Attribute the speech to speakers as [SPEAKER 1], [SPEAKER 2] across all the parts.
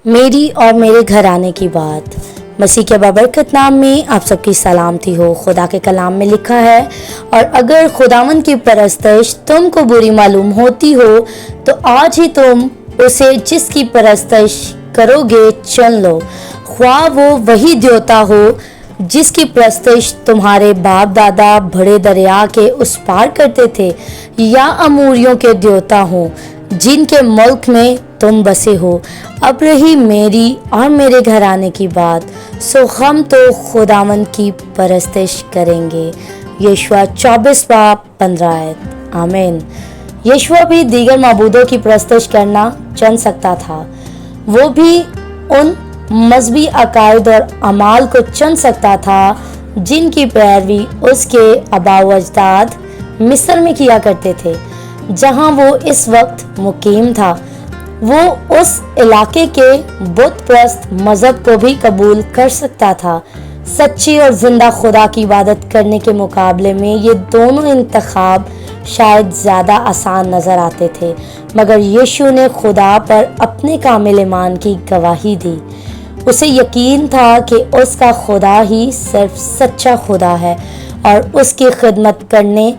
[SPEAKER 1] میری اور میرے گھرانے کی بات مسیح کے بابرکت نام میں آپ سب کی سلامتی ہو۔ خدا کے کلام میں لکھا ہے، اور اگر خداوند کی پرستش تم کو بری معلوم ہوتی ہو تو آج ہی تم اسے جس کی پرستش کرو گے چن لو، خواہ وہ وہی دیوتا ہو جس کی پرستش تمہارے باپ دادا بڑے دریا کے اس پار کرتے تھے، یا اموریوں کے دیوتا ہوں جن کے ملک میں تم بسے ہو۔ اب رہی میری اور میرے گھرانے کی بات، سو ہم تو خداوند کی پرستش کریں گے۔ یشوع 24:15 آیت۔ آمین۔ یشوع بھی دیگر معبودوں کی پرستش کرنا چن سکتا تھا، وہ بھی ان مذہبی عقائد اور اعمال کو چن سکتا تھا جن کی پیروی اس کے آباء و اجداد مصر میں کیا کرتے تھے جہاں وہ اس وقت مقیم تھا۔ وہ اس علاقے کے بت پرست مذہب کو بھی قبول کر سکتا تھا۔ سچی اور زندہ خدا کی عبادت کرنے کے مقابلے میں یہ دونوں انتخاب شاید زیادہ آسان نظر آتے تھے، مگر یشوع نے خدا پر اپنے کامل ایمان کی گواہی دی۔ اسے یقین تھا کہ اس کا خدا ہی صرف سچا خدا ہے اور اس کی خدمت کرنے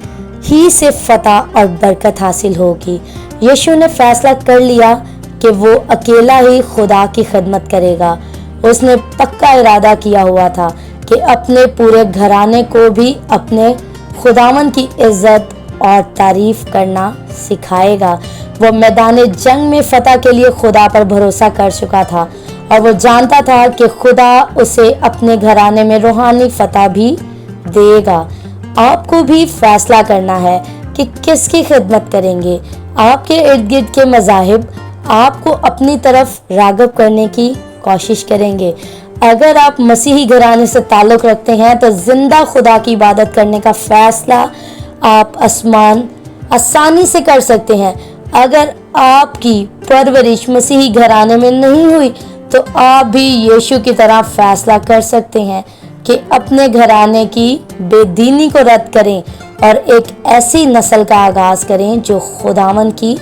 [SPEAKER 1] ہی سے فتح اور برکت حاصل ہوگی۔ یشوع نے فیصلہ کر لیا کہ وہ اکیلا ہی خدا کی خدمت کرے گا۔ اس نے پکا ارادہ کیا ہوا تھا کہ اپنے پورے گھرانے کو بھی اپنے خداوند کی عزت اور تعریف کرنا سکھائے گا۔ وہ میدان جنگ میں فتح کے لیے خدا پر بھروسہ کر چکا تھا، اور وہ جانتا تھا کہ خدا اسے اپنے گھرانے میں روحانی فتح بھی دے گا۔ آپ کو بھی فیصلہ کرنا ہے کہ کس کی خدمت کریں گے۔ آپ کے ارد گرد کے مذاہب آپ کو اپنی طرف راغب کرنے کی کوشش کریں گے۔ اگر آپ مسیحی گھرانے سے تعلق رکھتے ہیں تو زندہ خدا کی عبادت کرنے کا فیصلہ آپ آسانی سے کر سکتے ہیں۔ اگر آپ کی پرورش مسیحی گھرانے میں نہیں ہوئی تو آپ بھی یشوع کی طرح فیصلہ کر سکتے ہیں کہ اپنے گھرانے کی بے دینی کو رد کریں اور ایک ایسی نسل کا آغاز کریں جو خداوند کی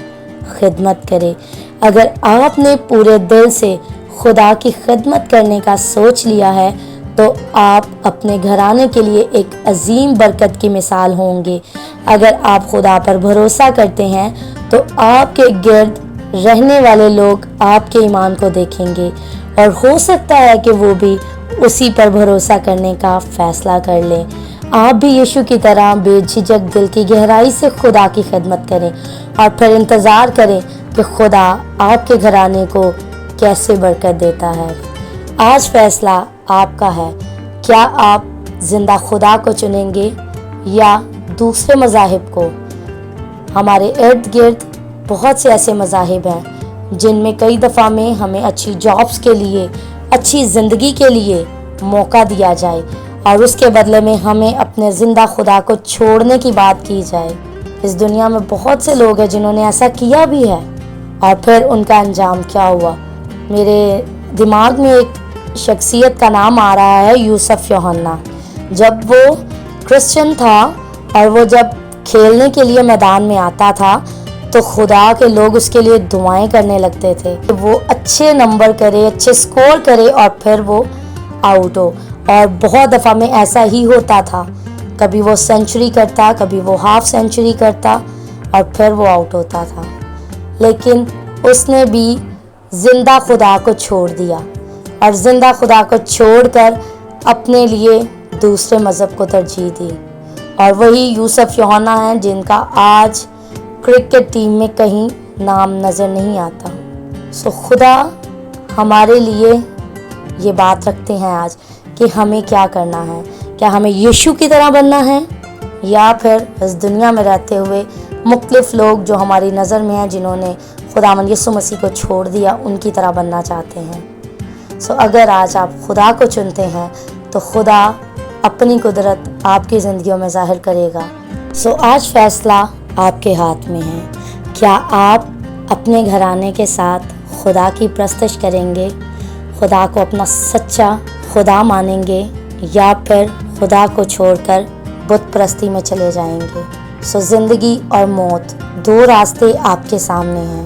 [SPEAKER 1] خدمت کرے۔ اگر آپ نے پورے دل سے خدا کی خدمت کرنے کا سوچ لیا ہے تو آپ اپنے گھرانے کے لیے ایک عظیم برکت کی مثال ہوں گے۔ اگر آپ خدا پر بھروسہ کرتے ہیں تو آپ کے گرد رہنے والے لوگ آپ کے ایمان کو دیکھیں گے، اور ہو سکتا ہے کہ وہ بھی اسی پر بھروسہ کرنے کا فیصلہ کر لیں۔ آپ بھی یشوع کی طرح بے جھجک دل کی گہرائی سے خدا کی خدمت کریں اور پھر انتظار کریں کہ خدا آپ کے گھرانے کو کیسے برکت دیتا ہے۔ آج فیصلہ آپ کا ہے، کیا آپ زندہ خدا کو چنیں گے یا دوسرے مذاہب کو؟ ہمارے ارد گرد بہت سے ایسے مذاہب ہیں جن میں کئی دفعہ میں ہمیں اچھی جابس کے لیے، اچھی زندگی کے لیے موقع دیا جائے، اور اس کے بدلے میں ہمیں اپنے زندہ خدا کو چھوڑنے کی بات کی جائے۔ اس دنیا میں بہت سے لوگ ہیں جنہوں نے ایسا کیا بھی ہے، اور پھر ان کا انجام کیا ہوا۔ میرے دماغ میں ایک شخصیت کا نام آ رہا ہے، یوسف یوحنا۔ جب وہ کرسچن تھا اور وہ جب کھیلنے کے لیے میدان میں آتا تھا تو خدا کے لوگ اس کے لیے دعائیں کرنے لگتے تھے کہ وہ اچھے نمبر کرے، اچھے سکور کرے اور پھر وہ آؤٹ ہو۔ اور بہت دفعہ میں ایسا ہی ہوتا تھا، کبھی وہ سینچری کرتا، کبھی وہ ہاف سینچری کرتا اور پھر وہ آؤٹ ہوتا تھا، لیکن اس نے بھی زندہ خدا کو چھوڑ دیا، اور زندہ خدا کو چھوڑ کر اپنے لیے دوسرے مذہب کو ترجیح دی۔ اور وہی یوسف یوحنا ہیں جن کا آج کرکٹ ٹیم میں کہیں نام نظر نہیں آتا۔ سو خدا ہمارے لیے یہ بات رکھتے ہیں آج کہ ہمیں کیا کرنا ہے۔ کیا ہمیں یشوع کی طرح بننا ہے، یا پھر اس دنیا میں رہتے ہوئے مختلف لوگ جو ہماری نظر میں ہیں جنہوں نے خداوند یسوع مسیح کو چھوڑ دیا، ان کی طرح بننا چاہتے ہیں؟ سو اگر آج آپ خدا کو چنتے ہیں تو خدا اپنی قدرت آپ کی زندگیوں میں ظاہر کرے گا۔ سو آج فیصلہ آپ کے ہاتھ میں ہے، کیا آپ اپنے گھرانے کے ساتھ خدا کی پرستش کریں گے، خدا کو اپنا سچا خدا مانیں گے، یا پھر خدا کو چھوڑ کر بت پرستی میں چلے جائیں گے؟ سو زندگی اور موت، دو راستے آپ کے سامنے ہیں۔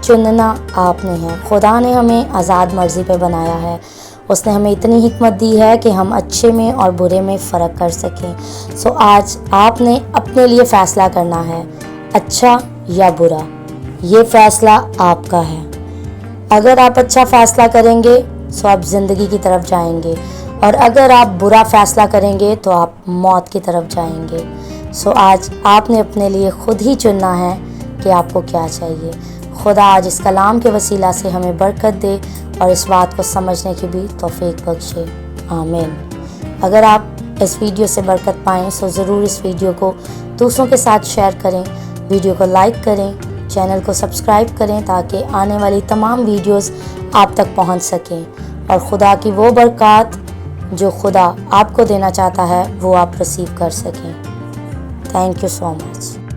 [SPEAKER 1] چننا آپ نے ہے۔ خدا نے ہمیں آزاد مرضی پہ بنایا ہے۔ اس نے ہمیں اتنی حکمت دی ہے کہ ہم اچھے میں اور برے میں فرق کر سکیں۔ سو آج آپ نے اپنے لیے فیصلہ کرنا ہے، اچھا یا برا۔ یہ فیصلہ آپ کا ہے۔ اگر آپ اچھا فیصلہ کریں گے تو آپ زندگی کی طرف جائیں گے، اور اگر آپ برا فیصلہ کریں گے تو آپ موت کی طرف جائیں گے۔ سو آج آپ نے اپنے لیے خود ہی چننا ہے کہ آپ کو کیا چاہیے۔ خدا آج اس کلام کے وسیلہ سے ہمیں برکت دے اور اس بات کو سمجھنے کی بھی توفیق بخشے۔ آمین۔ اگر آپ اس ویڈیو سے برکت پائیں تو ضرور اس ویڈیو کو دوسروں کے ساتھ شیئر کریں، ویڈیو کو لائک کریں، چینل کو سبسکرائب کریں تاکہ آنے والی تمام ویڈیوز آپ تک پہنچ سکیں، اور خدا کی وہ برکات جو خدا آپ کو دینا چاہتا ہے وہ آپ ریسیو کر سکیں۔ Thank you so much.